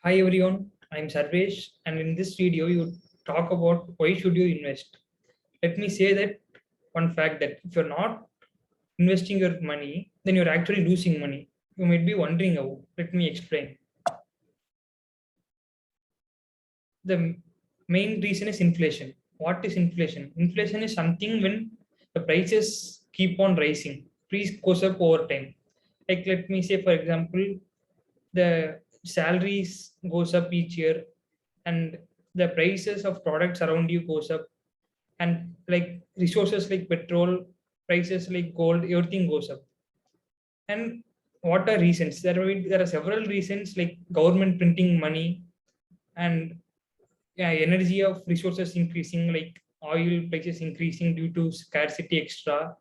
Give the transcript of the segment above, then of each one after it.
Hi everyone, I'm Sarvesh, and in this video you talk about why should you invest. Let me say that one fact that if you're not investing your money, then you're actually losing money. You might be wondering how. Let me explain. The main reason is inflation. What is inflation? Inflation is something when the prices keep on rising. Price goes up over time. Like let me say for example, the salaries goes up each year and the prices of products around you goes up, and like resources like petrol, prices like gold, everything goes up. And what are reasons? There are several reasons like government printing money, and yeah, energy of resources increasing, like oil prices increasing due to scarcity extra,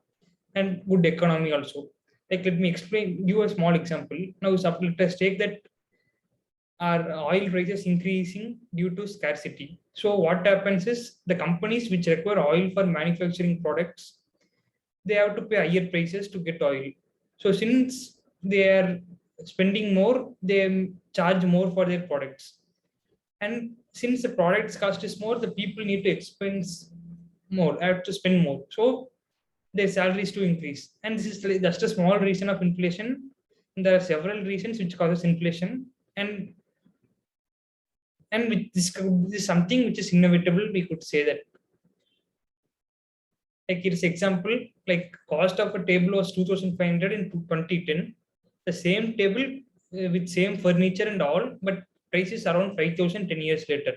and good economy also. Like let me explain you a small example. Now let us take that our oil prices increasing due to scarcity. So what happens is the companies which require oil for manufacturing products, they have to pay higher prices to get oil. So since they are spending more, they charge more for their products. And since the products cost is more, the people need to expense more, have to spend more. So their salaries to increase. And this is just a small reason of inflation. And there are several reasons which causes inflation. And with this is something which is inevitable, we could say that. Like its example, like cost of a table was 2500 in 2010. The same table with same furniture and all, but price is around 5000 10 years later.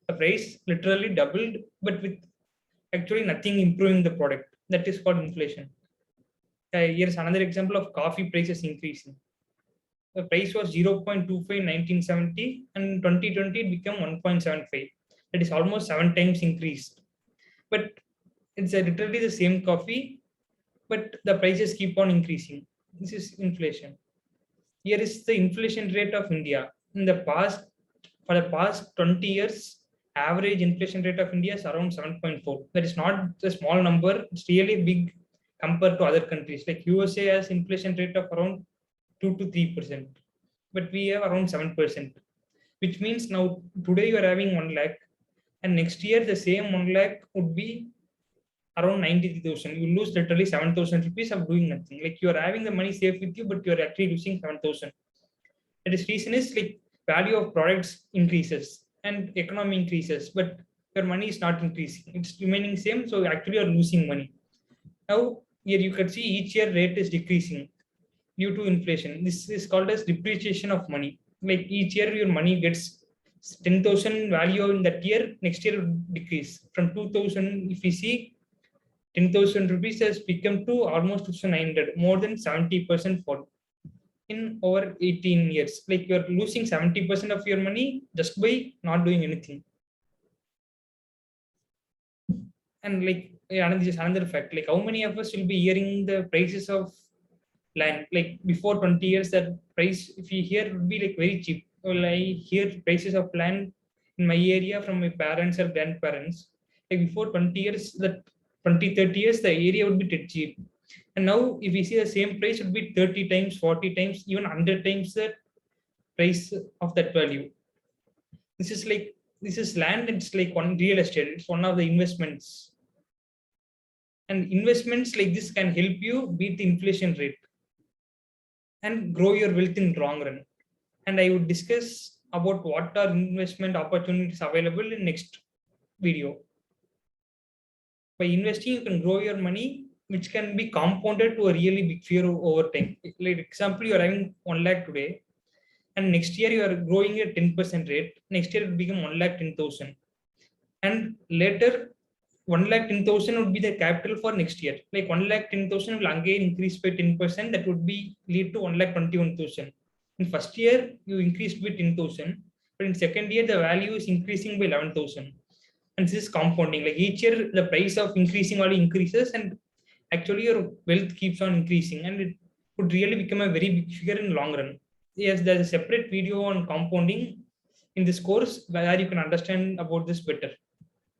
The price literally doubled, but with actually nothing improving the product. That is called inflation. Here's another example of coffee prices increasing. The price was 0.25 in 1970, and in 2020 it became 1.75. That is almost 7 times increased. But it's literally the same coffee, but the prices keep on increasing. This is inflation. Here is the inflation rate of India. For the past 20 years, average inflation rate of India is around 7.4. That is not a small number. It's really big compared to other countries. Like USA has inflation rate of around 2 to 3%, but we have around 7%, which means now today you are having 1 lakh, and next year the same 1 lakh would be around 93,000. You lose literally 7,000 rupees of doing nothing. Like you are having the money safe with you, but you are actually losing 7,000. That is reason is like value of products increases and economy increases, but your money is not increasing. It's remaining same. So actually you're losing money. Now here you can see each year rate is decreasing due to inflation. This is called as depreciation of money. Like each year your money gets 10,000 value in that year, next year will decrease. From 2000, if we see 10,000 rupees has become to almost 2,900, more than 70% fall in over 18 years. Like you're losing 70% of your money just by not doing anything. And like this is another fact, like how many of us will be hearing the prices of land? Like before 20 years, that price, if you hear, would be like very cheap. Well, I hear prices of land in my area from my parents or grandparents. Like before 20 years, that 20, 30 years, the area would be dead cheap. And now, if we see the same price, it would be 30 times, 40 times, even 100 times the price of that value. This is like, this is land, it's like one real estate, it's one of the investments. And investments like this can help you beat the inflation rate and grow your wealth in long run. And I would discuss about what are investment opportunities available in next video. By investing, you can grow your money, which can be compounded to a really big figure over time. Like example, you are having 1 lakh today, and next year you are growing at 10% rate. Next year it will become 1 lakh 10,000, and later 1 lakh 10,000 would be the capital for next year. Like 1 lakh 10,000 will again increase by 10%. That would be lead to 1 lakh 21,000. In first year you increased by 10,000, but in second year the value is increasing by 11,000. And this is compounding. Like each year the price of increasing value increases, and actually your wealth keeps on increasing, and it could really become a very big figure in long run. Yes, there's a separate video on compounding in this course where you can understand about this better.